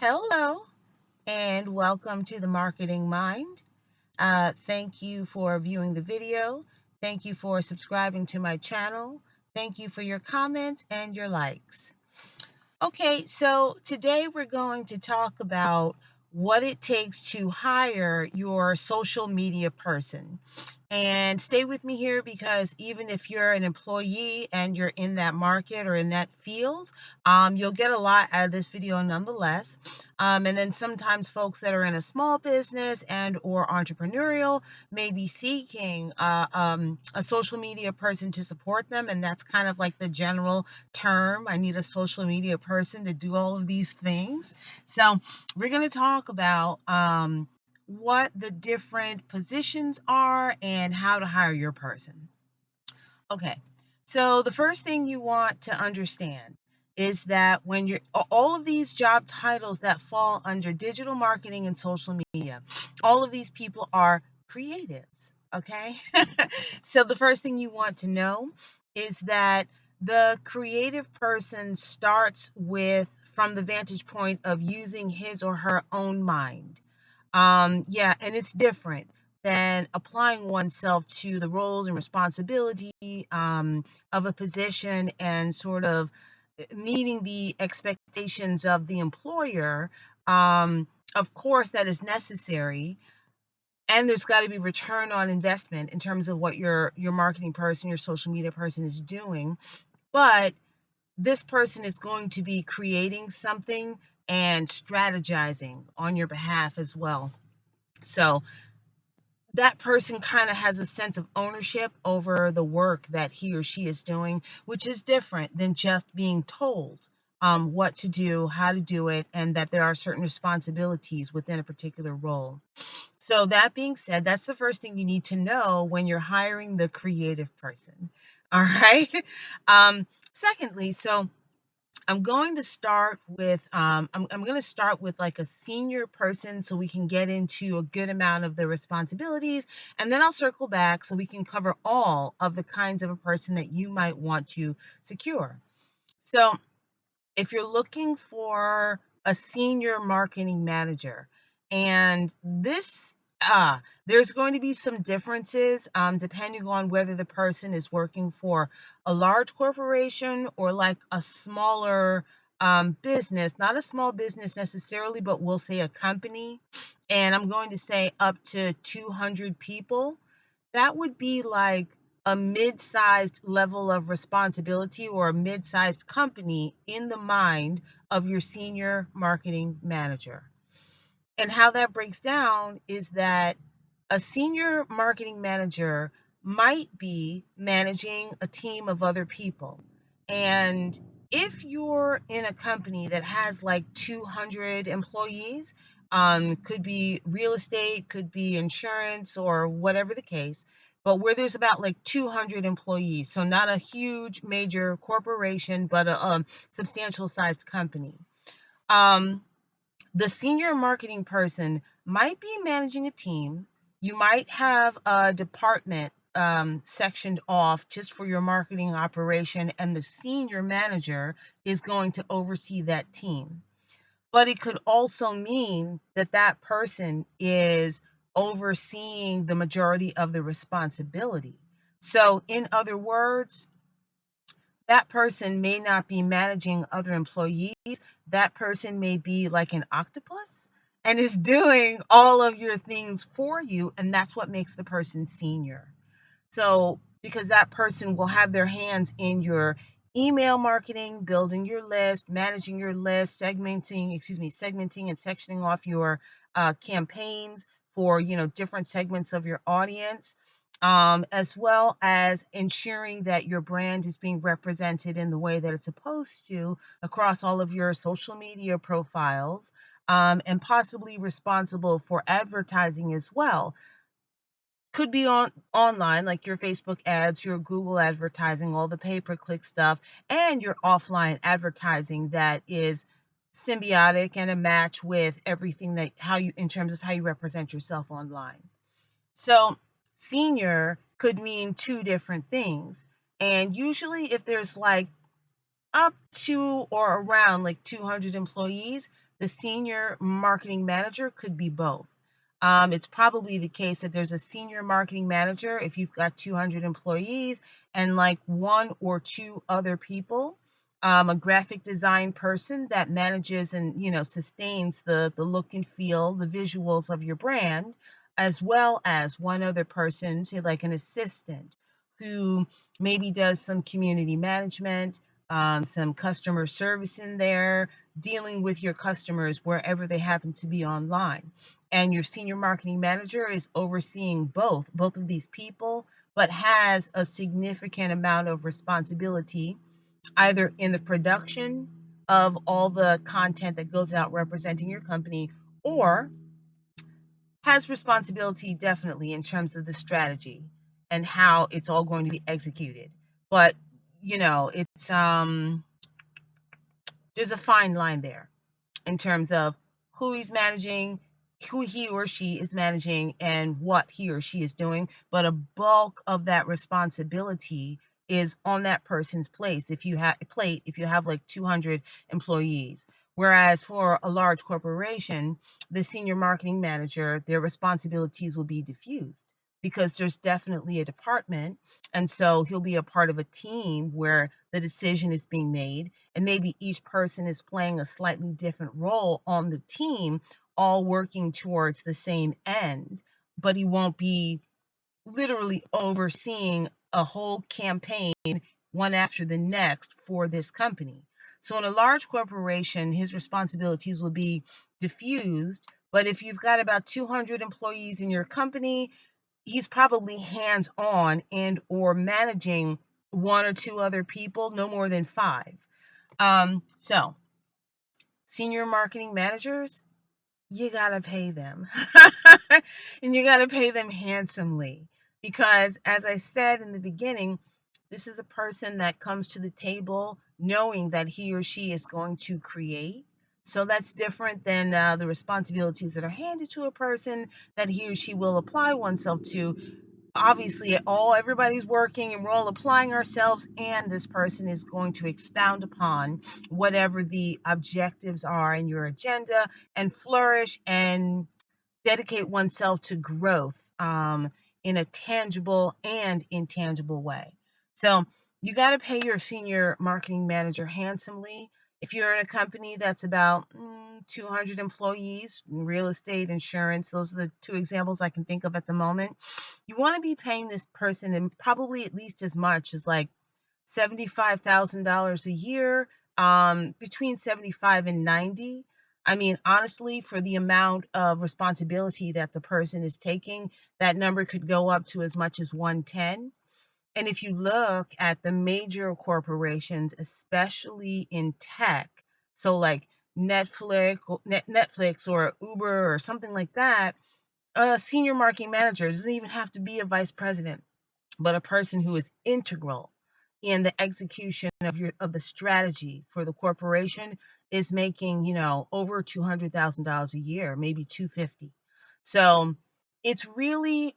Hello and welcome to the Marketing Mind. Thank you for viewing the video. Thank you for subscribing to my channel. Thank you for your comments and your likes. Okay, so today we're going to talk about what it takes to hire your social media person. And stay with me here because even if you're an employee and you're in that market or in that field, you'll get a lot out of this video nonetheless. And then sometimes folks that are in a small business and or entrepreneurial may be seeking a social media person to support them. And that's kind of like the general term. I need a social media person to do all of these things. So we're going to talk about what the different positions are and how to hire your person. Okay, so the first thing you want to understand is that when you're all of these job titles that fall under digital marketing and social media, all of these people are creatives. Okay, so the first thing you want to know is that the creative person starts with from the vantage point of using his or her own mind. Yeah, and it's different than applying oneself to the roles and responsibility of a position and sort of meeting the expectations of the employer. Of course, that is necessary, and there's got to be return on investment in terms of what your marketing person, your social media person is doing. But this person is going to be creating something and strategizing on your behalf as well. So that person kind of has a sense of ownership over the work that he or she is doing, which is different than just being told what to do, how to do it, and that there are certain responsibilities within a particular role. So, that being said, that's the first thing you need to know when you're hiring the creative person. All right. Secondly, so I'm going to start with I'm going to start with like a senior person so we can get into a good amount of the responsibilities, and then I'll circle back so we can cover all of the kinds of a person that you might want to secure. So if you're looking for a senior marketing manager, and this there's going to be some differences depending on whether the person is working for a large corporation or like a smaller business, not a small business necessarily, but we'll say a company, and I'm going to say up to 200 people. That would be like a mid-sized level of responsibility or a mid-sized company in the mind of your senior marketing manager. And how that breaks down is that a senior marketing manager might be managing a team of other people. And if you're in a company that has like 200 employees, could be real estate, could be insurance, or whatever the case, but where there's about like 200 employees, so not a huge major corporation, but a substantial sized company. Um, the senior marketing person might be managing a team. You might have a department sectioned off just for your marketing operation, and the senior manager is going to oversee that team. But it could also mean that that person is overseeing the majority of the responsibility. So, in other words, that person may not be managing other employees. That person may be like an octopus and is doing all of your things for you. And that's what makes the person senior. So, because that person will have their hands in your email marketing, building your list, managing your list, segmenting and sectioning off your campaigns for, different segments of your audience, as well as ensuring that your brand is being represented in the way that it's supposed to across all of your social media profiles, and possibly responsible for advertising as well. Could be online, like your Facebook ads, your Google advertising, all the pay-per-click stuff, and your offline advertising that is symbiotic and a match with everything that how you in terms of how you represent yourself online. So, senior could mean two different things. And usually if there's like up to or around like 200 employees, The senior marketing manager could be both. It's probably the case that there's a senior marketing manager if you've got 200 employees and like one or two other people, a graphic design person that manages and sustains the look and feel, the visuals of your brand, as well as one other person, say like an assistant, who maybe does some community management, some customer service in there, dealing with your customers wherever they happen to be online. And your senior marketing manager is overseeing both of these people, but has a significant amount of responsibility either in the production of all the content that goes out representing your company, or has responsibility definitely in terms of the strategy and how it's all going to be executed. But it's there's a fine line there in terms of who he's managing, who he or she is managing, and what he or she is doing. But a bulk of that responsibility is on that person's plate if you have like 200 employees. Whereas for a large corporation, the senior marketing manager, their responsibilities will be diffused because there's definitely a department. And so he'll be a part of a team where the decision is being made, and maybe each person is playing a slightly different role on the team, all working towards the same end. But he won't be literally overseeing a whole campaign one after the next for this company. So in a large corporation, his responsibilities will be diffused. But if you've got about 200 employees in your company, he's probably hands-on and or managing one or two other people, no more than five. So senior marketing managers, you gotta pay them. And you gotta pay them handsomely. Because as I said in the beginning, this is a person that comes to the table knowing that he or she is going to create. So that's different than the responsibilities that are handed to a person that he or she will apply oneself to. Obviously everybody's working and we're all applying ourselves, and this person is going to expound upon whatever the objectives are in your agenda and flourish and dedicate oneself to growth, in a tangible and intangible way. So you got to pay your senior marketing manager handsomely. If you're in a company that's about 200 employees, real estate, insurance, those are the two examples I can think of at the moment. You want to be paying this person and probably at least as much as like $75,000 a year, between 75 and 90. I mean, honestly, for the amount of responsibility that the person is taking, that number could go up to as much as 110. And if you look at the major corporations, especially in tech, so like Netflix or Uber or something like that, a senior marketing manager doesn't even have to be a vice president, but a person who is integral in the execution of the strategy for the corporation is making, over $200,000 a year, maybe 250. So it's really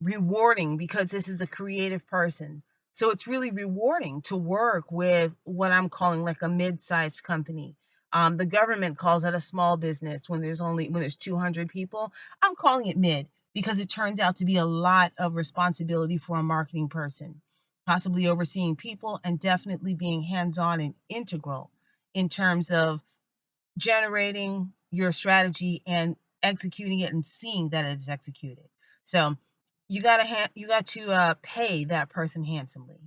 rewarding because this is a creative person. So it's really rewarding to work with what I'm calling like a mid-sized company. The government calls it a small business when there's 200 people. I'm calling it mid because it turns out to be a lot of responsibility for a marketing person, possibly overseeing people and definitely being hands-on and integral in terms of generating your strategy and executing it and seeing that it's executed. So you got to pay that person handsomely.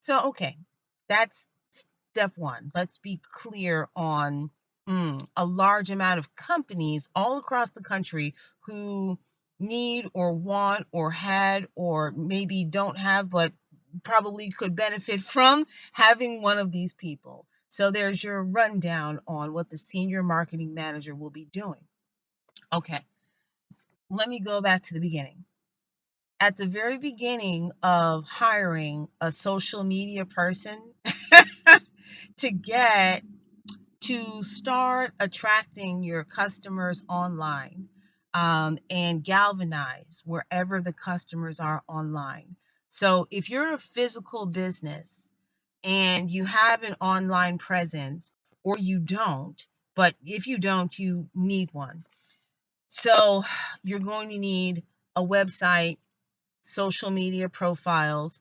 So okay, that's step one. Let's be clear on a large amount of companies all across the country who need or want or had or maybe don't have, but probably could benefit from having one of these people. So there's your rundown on what the senior marketing manager will be doing. Okay, let me go back to the beginning. At the very beginning of hiring a social media person to get to start attracting your customers online, and galvanize wherever the customers are online. So if you're a physical business and you have an online presence or you don't, but if you don't, you need one. So you're going to need a website, social media profiles,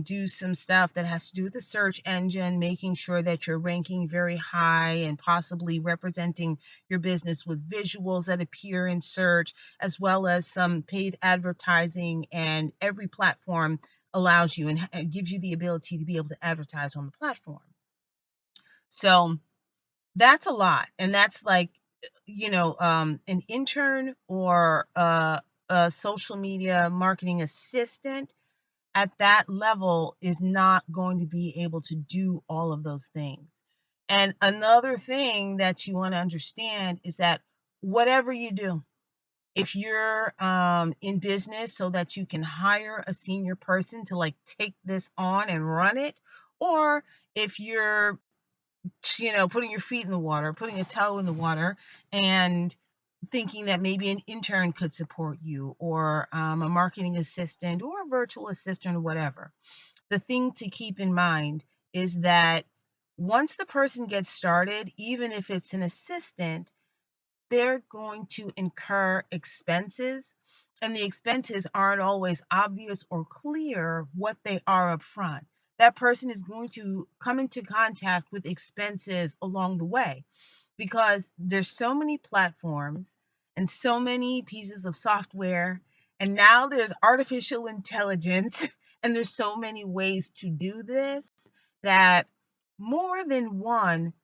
do some stuff that has to do with the search engine, making sure that you're ranking very high and possibly representing your business with visuals that appear in search, as well as some paid advertising. And every platform allows you and gives you the ability to be able to advertise on the platform. So that's a lot. And that's like, an intern or a social media marketing assistant at that level is not going to be able to do all of those things. And another thing that you want to understand is that whatever you do, if you're in business so that you can hire a senior person to like take this on and run it, or if you're, putting your feet in the water, putting a toe in the water, and thinking that maybe an intern could support you, or a marketing assistant, or a virtual assistant, or whatever. The thing to keep in mind is that once the person gets started, even if it's an assistant, they're going to incur expenses, and the expenses aren't always obvious or clear what they are up front. That person is going to come into contact with expenses along the way because there's so many platforms and so many pieces of software, and now there's artificial intelligence and there's so many ways to do this that more than one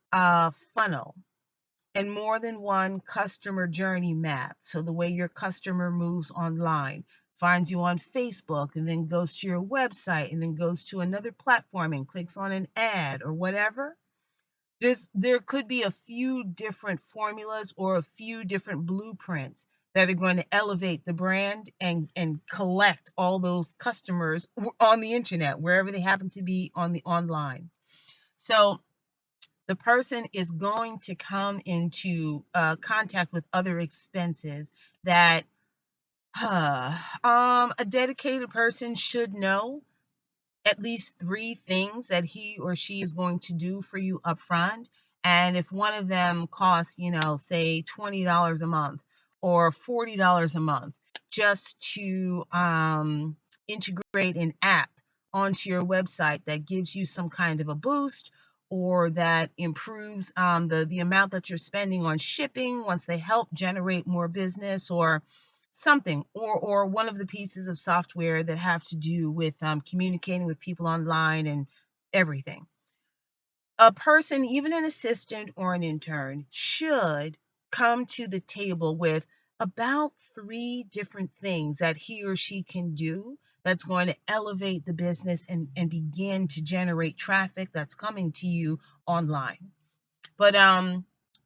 funnel and more than one customer journey map. So the way your customer moves online, finds you on Facebook and then goes to your website and then goes to another platform and clicks on an ad or whatever. There could be a few different formulas or a few different blueprints that are going to elevate the brand and collect all those customers on the internet, wherever they happen to be on the online. So the person is going to come into contact with other expenses that a dedicated person should know at least three things that he or she is going to do for you upfront. And if one of them costs, say $20 a month or $40 a month just to integrate an app onto your website that gives you some kind of a boost, or that improves the amount that you're spending on shipping once they help generate more business, or something, or one of the pieces of software that have to do with communicating with people online and everything. A person, even an assistant or an intern, should come to the table with about three different things that he or she can do that's going to elevate the business and begin to generate traffic that's coming to you online. But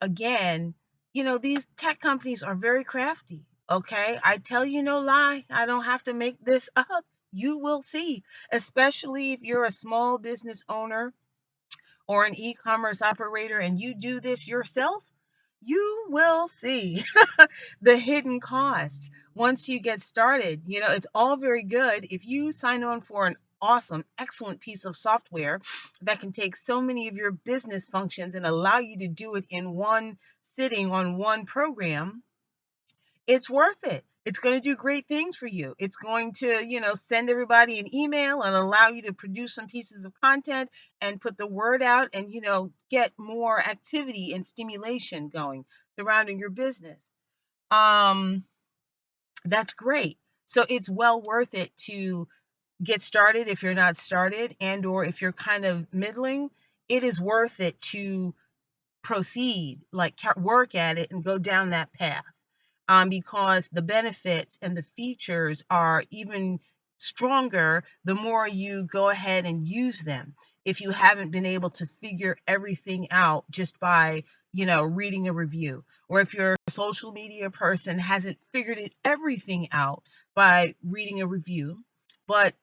again, these tech companies are very crafty. Okay, I tell you no lie. I don't have to make this up. You will see, especially if you're a small business owner or an e-commerce operator and you do this yourself, you will see the hidden cost once you get started. It's all very good if you sign on for an awesome, excellent piece of software that can take so many of your business functions and allow you to do it in one sitting on one program. It's worth it. It's going to do great things for you. It's going to, send everybody an email and allow you to produce some pieces of content and put the word out and, get more activity and stimulation going surrounding your business. That's great. So it's well worth it to get started if you're not started, and or if you're kind of middling, it is worth it to proceed, like work at it and go down that path, because the benefits and the features are even stronger the more you go ahead and use them. If you haven't been able to figure everything out just by, reading a review, or if your social media person hasn't figured everything out by reading a review, but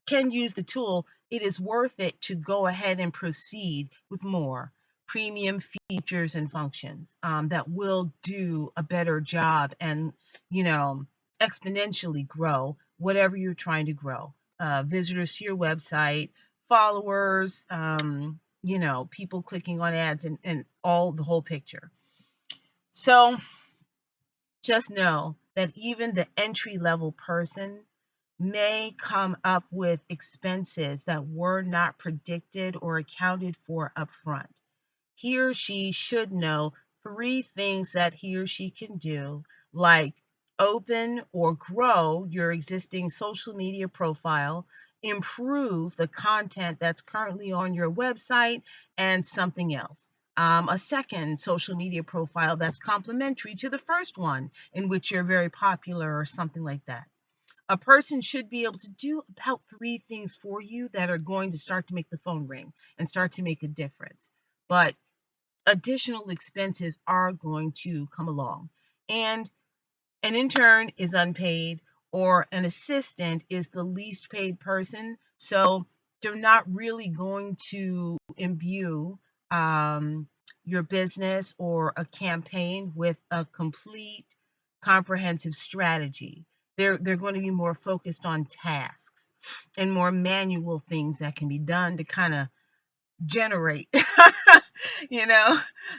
can use the tool, it is worth it to go ahead and proceed with more premium features and functions that will do a better job and, exponentially grow whatever you're trying to grow. Visitors to your website, followers, people clicking on ads, and all the whole picture. So just know that even the entry level person may come up with expenses that were not predicted or accounted for upfront. He or she should know 3 things that he or she can do, like open or grow your existing social media profile, improve the content that's currently on your website, and something else. A second social media profile that's complementary to the first one, in which you're very popular or something like that. A person should be able to do about 3 things for you that are going to start to make the phone ring and start to make a difference. But additional expenses are going to come along. And an intern is unpaid, or an assistant is the least paid person. So they're not really going to imbue um, your business or a campaign with a complete, comprehensive strategy. They're going to be more focused on tasks and more manual things that can be done to kind of generate, you know,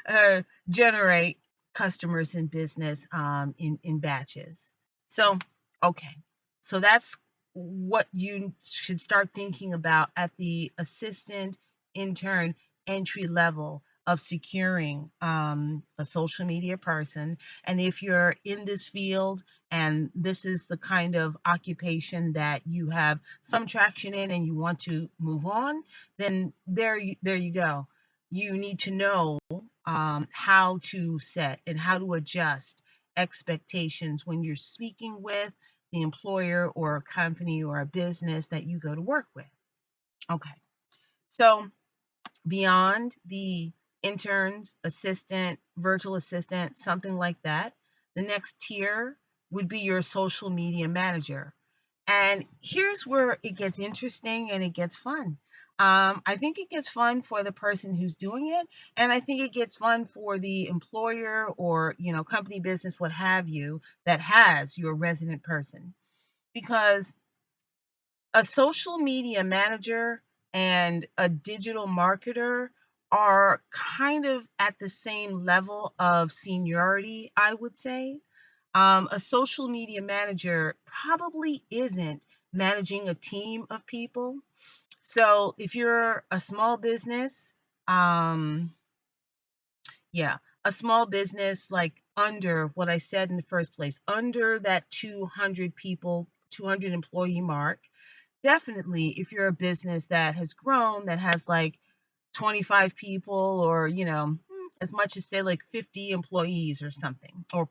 uh, generate customers in business in batches. So, okay. So that's what you should start thinking about at the assistant, intern, entry level of securing a social media person. And if you're in this field and this is the kind of occupation that you have some traction in and you want to move on, then there you go. You need to know how to set and how to adjust expectations when you're speaking with the employer or a company or a business that you go to work with. Okay, so beyond the interns, assistant, virtual assistant, something like that, the next tier would be your social media manager. And here's where it gets interesting and it gets fun. I think it gets fun for the person who's doing it, and I think it gets fun for the employer or company, business, what have you, that has your resident person, because a social media manager and a digital marketer are kind of at the same level of seniority, I would say. A social media manager probably isn't managing a team of people. So if you're a small business, um, yeah, a small business, like under what I said in the first place, under that 200 people, 200 employee mark. Definitely, if you're a business that has grown, that has like 25 people, or as much as say like 50 employees or something, or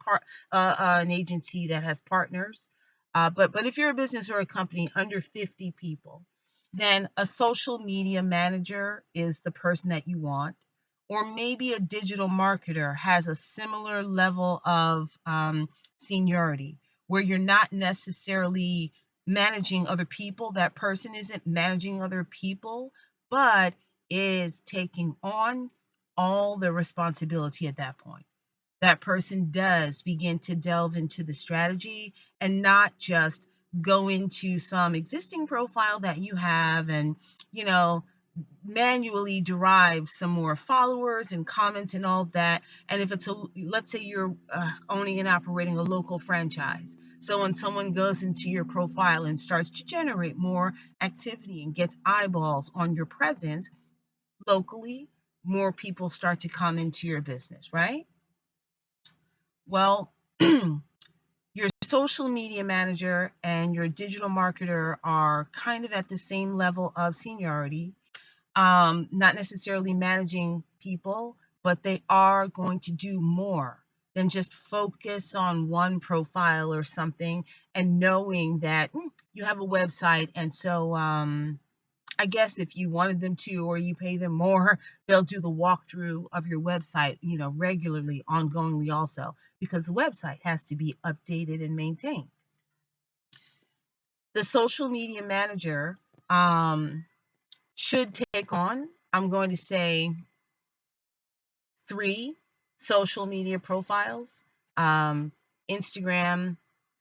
an agency that has partners. But if you're a business or a company under 50 people, then a social media manager is the person that you want. Or maybe a digital marketer has a similar level of seniority, where you're not necessarily managing other people. That person isn't managing other people, but is taking on all the responsibility at that point. That person does begin to delve into the strategy and not just go into some existing profile that you have and, you know, manually derive some more followers and comments and all that. And if it's let's say you're owning and operating a local franchise. So when someone goes into your profile and starts to generate more activity and gets eyeballs on your presence locally, more people start to come into your business, right? Well, your social media manager and your digital marketer are kind of at the same level of seniority, not necessarily managing people, but they are going to do more than just focus on one profile or something, and knowing that you have a website. And so I guess if you wanted them to, or you pay them more, they'll do the walkthrough of your website, regularly, ongoingly also, because the website has to be updated and maintained. The social media manager should take on, I'm going to say, 3 social media profiles, um, Instagram,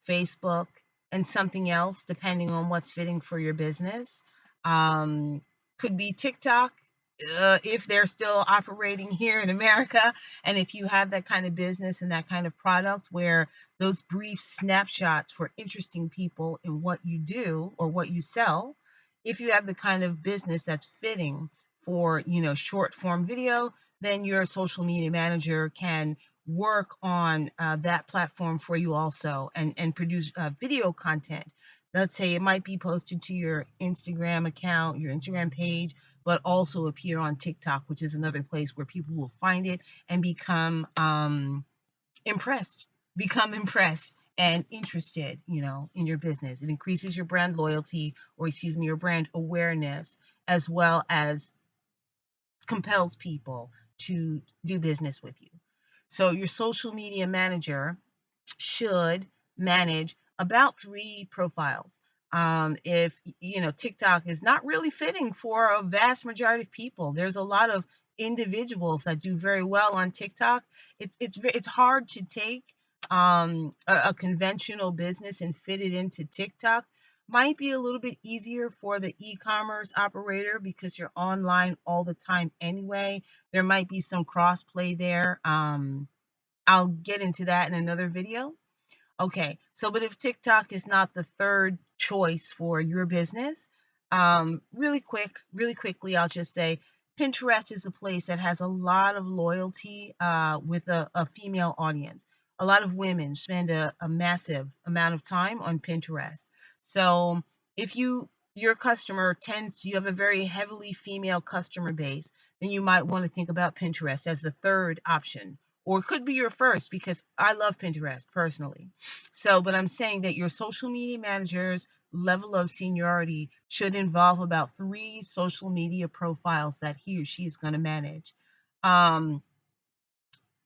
Facebook, and something else, depending on what's fitting for your business. Um, could be TikTok. if they're still operating here in America. And if you have that kind of business and that kind of product where those brief snapshots for interesting people in what you do or what you sell, if you have the kind of business that's fitting for, short form video, then your social media manager can work on that platform for you also, and produce video content. Let's say it might be posted to your Instagram account, your Instagram page, but also appear on TikTok, which is another place where people will find it and become impressed, and interested, in your business. It increases your brand loyalty, or excuse me, your brand awareness, as well as compels people to do business with you. So your social media manager should manage about 3 profiles. If TikTok is not really fitting for a vast majority of people, there's a lot of individuals that do very well on TikTok. It's hard to take a conventional business and fit it into TikTok. Might be a little bit easier for the e-commerce operator because you're online all the time anyway. There might be some cross play there. I'll get into that in another video. Okay, so but if TikTok is not the third choice for your business, really quickly, I'll just say Pinterest is a place that has a lot of loyalty with a female audience. A lot of women spend a massive amount of time on Pinterest. So if your customer you have a very heavily female customer base, then you might want to think about Pinterest as the third option, or it could be your first, because I love Pinterest personally. So, but I'm saying that your social media manager's level of seniority should involve about 3 social media profiles that he or she is going to manage. Um,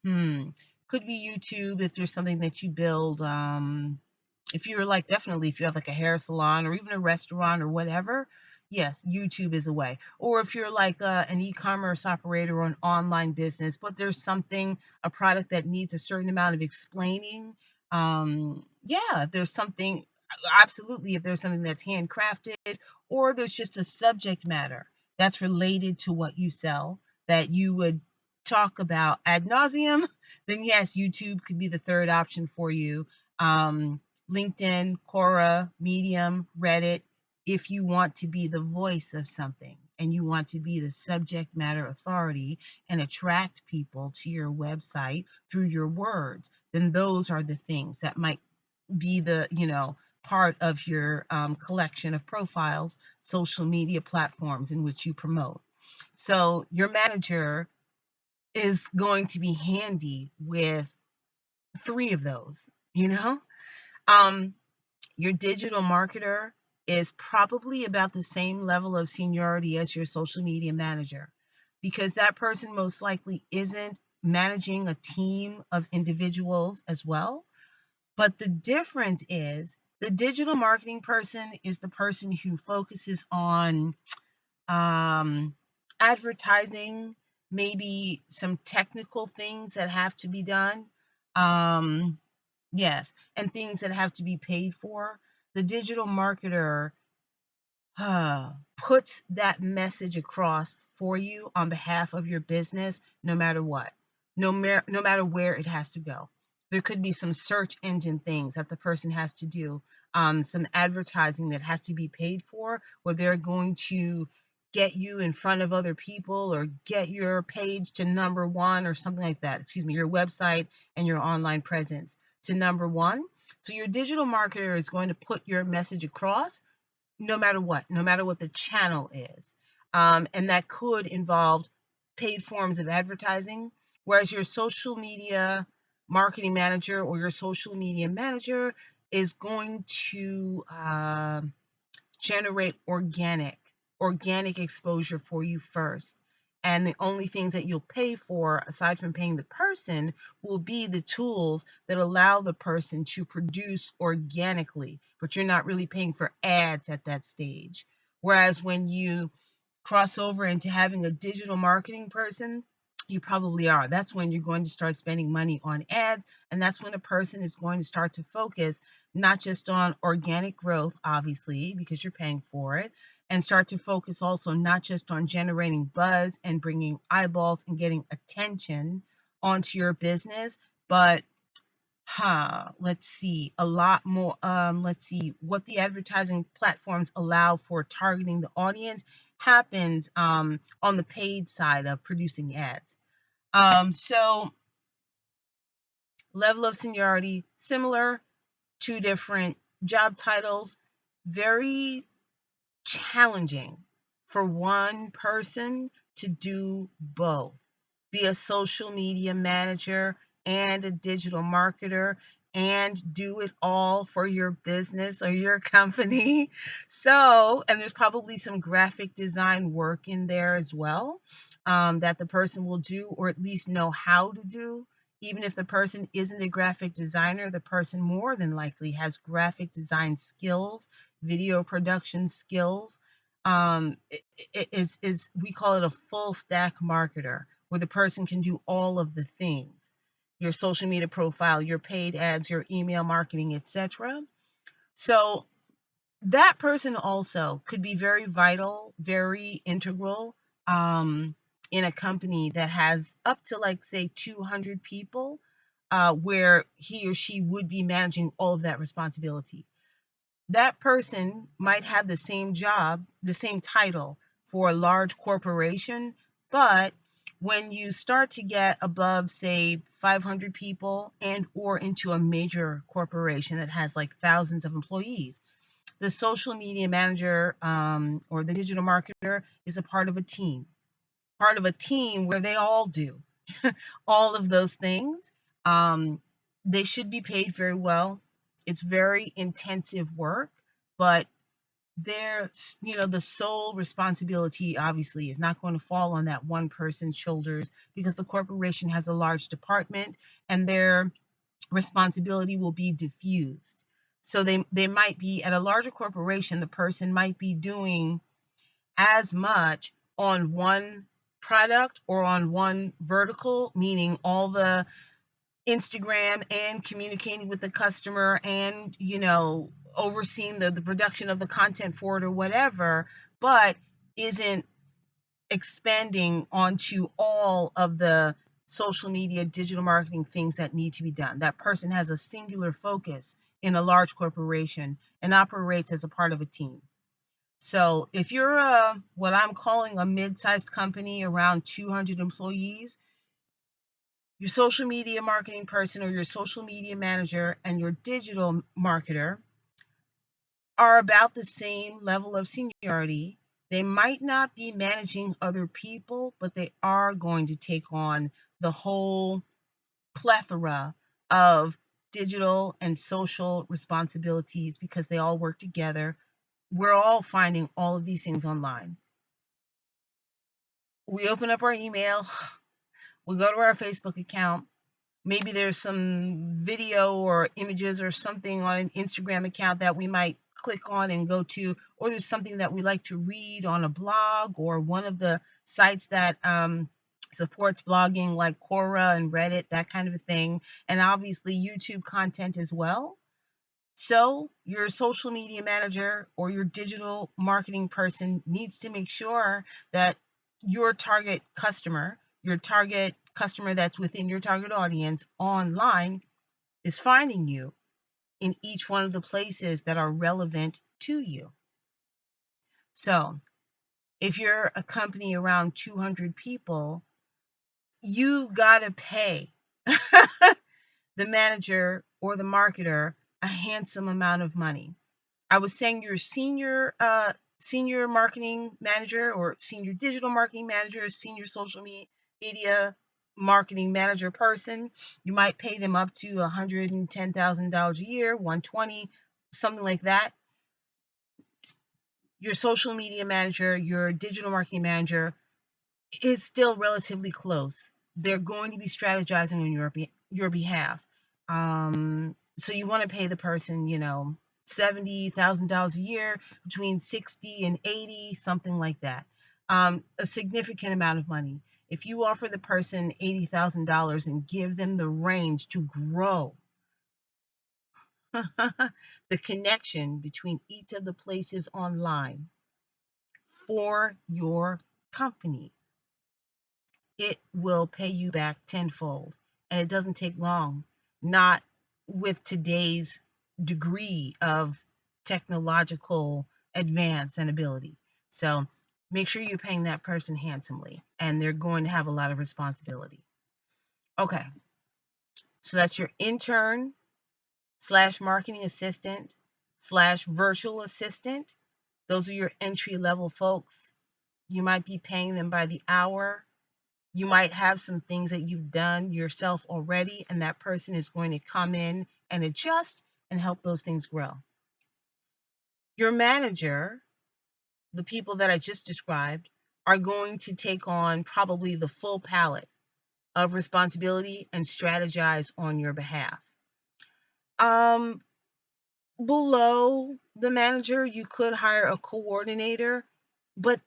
hmm, could be YouTube if there's something that you build. If you're like, definitely, if you have like a hair salon or even a restaurant or whatever, yes, YouTube is a way. Or if you're like an e-commerce operator or an online business, but there's a product that needs a certain amount of explaining. Yeah, if there's something, absolutely, if there's something that's handcrafted, or there's just a subject matter that's related to what you sell that you would talk about ad nauseum, then yes, YouTube could be the third option for you. LinkedIn, Quora, Medium, Reddit, if you want to be the voice of something and you want to be the subject matter authority and attract people to your website through your words, then those are the things that might be the, part of your collection of profiles, social media platforms in which you promote. So your manager is going to be handy with 3 of those, Um, your digital marketer is probably about the same level of seniority as your social media manager, because that person most likely isn't managing a team of individuals as well. But the difference is the digital marketing person is the person who focuses on um, advertising, maybe some technical things that have to be done. Um, yes, and things that have to be paid for. The digital marketer puts that message across for you on behalf of your business, no matter what, no matter where it has to go. There could be some search engine things that the person has to do, some advertising that has to be paid for, where they're going to get you in front of other people or get your page to number one or something like that. Excuse me, your website and your online presence to number one. So your digital marketer is going to put your message across no matter what the channel is. And that could involve paid forms of advertising, whereas your social media marketing manager or your social media manager is going to generate organic exposure for you first. And the only things that you'll pay for, aside from paying the person, will be the tools that allow the person to produce organically, but you're not really paying for ads at that stage. Whereas when you cross over into having a digital marketing person, You probably are. That's when you're going to start spending money on ads. And that's when a person is going to start to focus not just on organic growth, obviously, because you're paying for it, and start to focus also not just on generating buzz and bringing eyeballs and getting attention onto your business, but let's see, a lot more. Let's see what the advertising platforms allow for targeting the audience happens on the paid side of producing ads. So level of seniority, similar, two different job titles, very challenging for one person to do both. Be a social media manager and a digital marketer and do it all for your business or your company. So, and there's probably some graphic design work in there as well, that the person will do or at least know how to do. Even if the person isn't a graphic designer, the person more than likely has graphic design skills, video production skills. Is we call it a full stack marketer, where the person can do all of the things: your social media profile, your paid ads, your email marketing, etc. So that person also could be very vital, very integral, in a company that has up to, like, say 200 people, where he or she would be managing all of that responsibility. That person might have the same job, the same title for a large corporation, but when you start to get above, say, 500 people and or into a major corporation that has like thousands of employees, the social media manager, or the digital marketer is a part of a team where they all do all of those things. Um, they should be paid very well. It's very intensive work, but their, the sole responsibility obviously is not going to fall on that one person's shoulders, because the corporation has a large department and their responsibility will be diffused. So they might be at a larger corporation, the person might be doing as much on one product or on one vertical, meaning all the Instagram and communicating with the customer and, overseeing the production of the content for it or whatever, but isn't expanding onto all of the social media, digital marketing things that need to be done. That person has a singular focus in a large corporation and operates as a part of a team. So if you're what I'm calling a mid-sized company around 200 employees, your social media marketing person or your social media manager and your digital marketer are about the same level of seniority. They might not be managing other people, but they are going to take on the whole plethora of digital and social responsibilities because they all work together. We're all finding all of these things online. We open up our email, we go to our Facebook account. Maybe there's some video or images or something on an Instagram account that we might click on and go to, or there's something that we like to read on a blog or one of the sites that supports blogging, like Quora and Reddit, that kind of a thing, and obviously YouTube content as well. So your social media manager or your digital marketing person needs to make sure that your target customer that's within your target audience online, is finding you in each one of the places that are relevant to you. So if you're a company around 200 people, you gotta pay the manager or the marketer a handsome amount of money. I was saying your senior marketing manager or senior digital marketing manager, senior social media marketing manager person, you might pay them up to $110,000 a year, 120, something like that. Your social media manager, your digital marketing manager is still relatively close. They're going to be strategizing on your behalf. So you want to pay the person, $70,000 a year, between 60 and 80, something like that. A significant amount of money. If you offer the person $80,000 and give them the range to grow, the connection between each of the places online for your company, it will pay you back tenfold. And it doesn't take long, not with today's degree of technological advance and ability. So make sure you're paying that person handsomely, and they're going to have a lot of responsibility. Okay, so that's your intern slash marketing assistant slash virtual assistant. Those are your entry level folks. You might be paying them by the hour. You might have some things that you've done yourself already, and that person is going to come in and adjust and help those things grow. Your manager, the people that I just described, are going to take on probably the full palette of responsibility and strategize on your behalf. Below the manager, you could hire a coordinator, but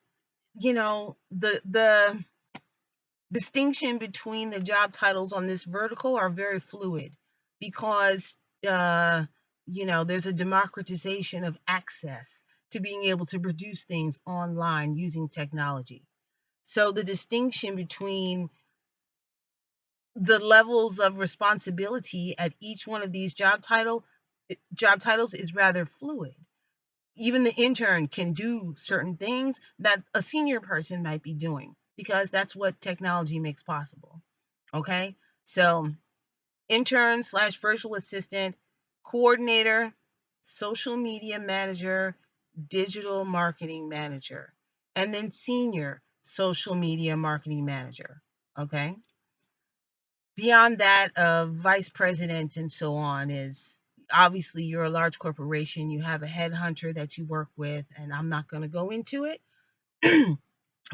the distinction between the job titles on this vertical are very fluid because there's a democratization of access to being able to produce things online using technology. So the distinction between the levels of responsibility at each one of these job titles is rather fluid. Even the intern can do certain things that a senior person might be doing because that's what technology makes possible. Okay, so intern slash virtual assistant, coordinator, social media manager, digital marketing manager, and then senior social media marketing manager. Okay, beyond that, vice president and so on is obviously you're a large corporation, you have a headhunter that you work with, and I'm not going to go into it.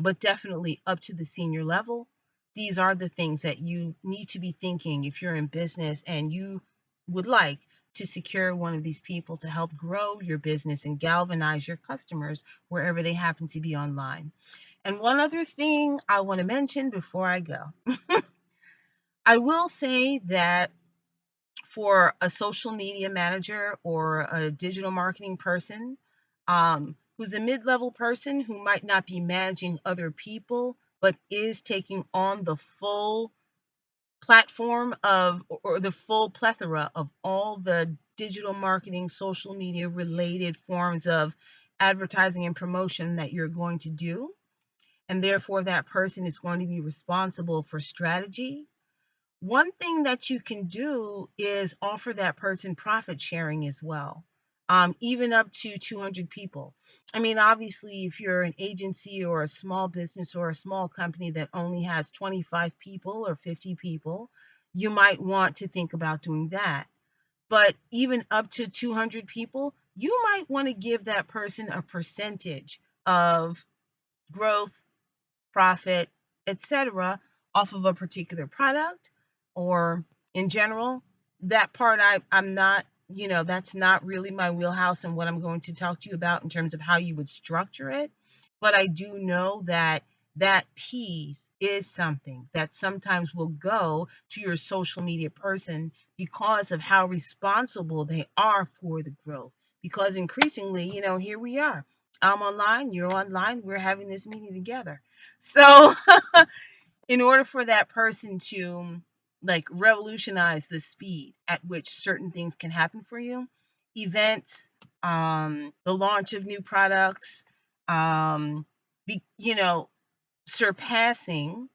But definitely up to the senior level, these are the things that you need to be thinking if you're in business and you would like to secure one of these people to help grow your business and galvanize your customers wherever they happen to be online. And one other thing I want to mention before I go. I will say that for a social media manager or a digital marketing person, who's a mid-level person who might not be managing other people, but is taking on the full platform of or the full plethora of all the digital marketing, social media related forms of advertising and promotion that you're going to do. And therefore, that person is going to be responsible for strategy. One thing that you can do is offer that person profit sharing as well, even up to 200 people. I mean, obviously, if you're an agency or a small business or a small company that only has 25 people or 50 people, you might want to think about doing that. But even up to 200 people, you might want to give that person a percentage of growth, profit, etc., off of a particular product or in general. That part I'm not, that's not really my wheelhouse and what I'm going to talk to you about in terms of how you would structure it. But I do know that that piece is something that sometimes will go to your social media person because of how responsible they are for the growth. Because increasingly, here we are. I'm online, you're online, we're having this meeting together. So, in order for that person to like revolutionize the speed at which certain things can happen for you, events, the launch of new products, um, be, surpassing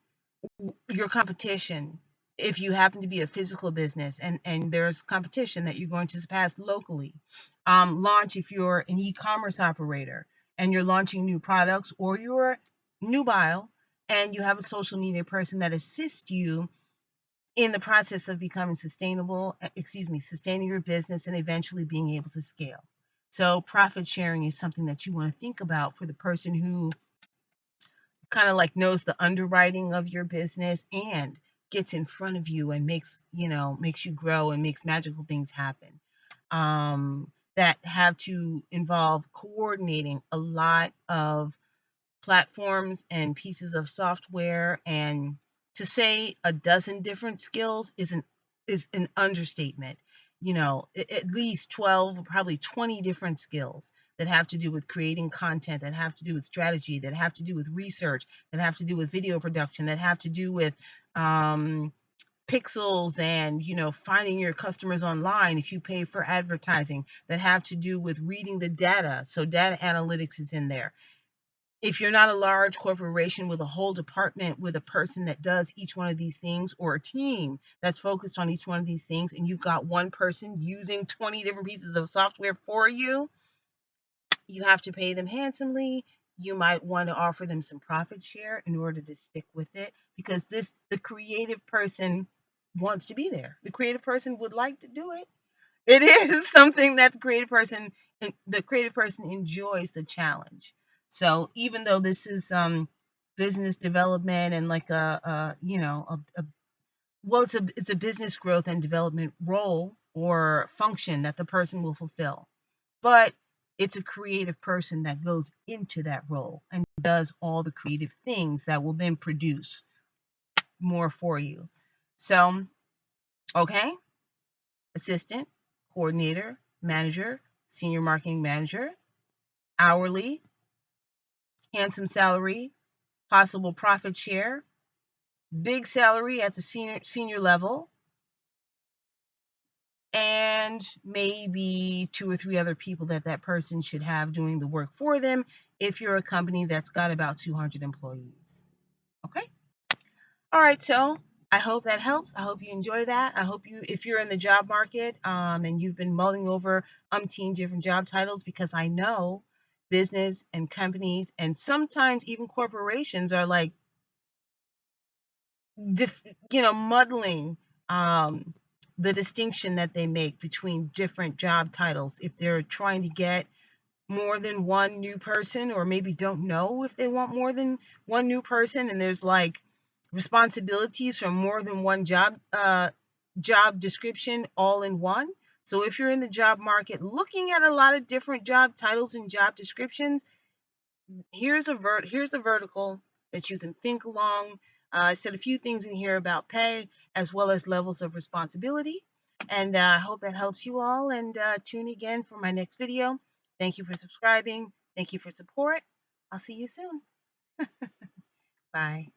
your competition. If you happen to be a physical business and there's competition that you're going to surpass locally, launch if you're an e-commerce operator and you're launching new products, or you're nubile and you have a social media person that assists you in the process of becoming sustaining your business and eventually being able to scale. So profit sharing is something that you want to think about for the person who kind of like knows the underwriting of your business and gets in front of you and makes you grow and makes magical things happen, that have to involve coordinating a lot of platforms and pieces of software, and to say a dozen different skills is an understatement. You know, at least 12, probably 20 different skills that have to do with creating content, that have to do with strategy, that have to do with research, that have to do with video production, that have to do with pixels and, you know, finding your customers online if you pay for advertising, that have to do with reading the data. So data analytics is in there. If you're not a large corporation with a whole department with a person that does each one of these things, or a team that's focused on each one of these things, and you've got one person using 20 different pieces of software for you, you have to pay them handsomely. You might want to offer them some profit share in order to stick with it, because the creative person wants to be there. The creative person would like to do it. It is something that the creative person enjoys the challenge. So even though this is business development and like a you know a well, it's a business growth and development role or function that the person will fulfill, but it's a creative person that goes into that role and does all the creative things that will then produce more for you. So, okay, assistant, coordinator, manager, senior marketing manager, hourly, handsome salary, possible profit share, big salary at the senior level, and maybe 2 or 3 other people that person should have doing the work for them if you're a company that's got about 200 employees. Okay? All right, so I hope that helps. I hope you enjoy that. I hope you, if you're in the job market and you've been mulling over umpteen different job titles, because I know business and companies and sometimes even corporations are like, muddling um, the distinction that they make between different job titles if they're trying to get more than one new person, or maybe don't know if they want more than one new person, and there's like responsibilities from more than one job description all in one. So if you're in the job market looking at a lot of different job titles and job descriptions, here's the vertical that you can think along. I said a few things in here about pay as well as levels of responsibility, and I hope that helps you all. And tune again for my next video. Thank you for subscribing. Thank you for support. I'll see you soon. Bye.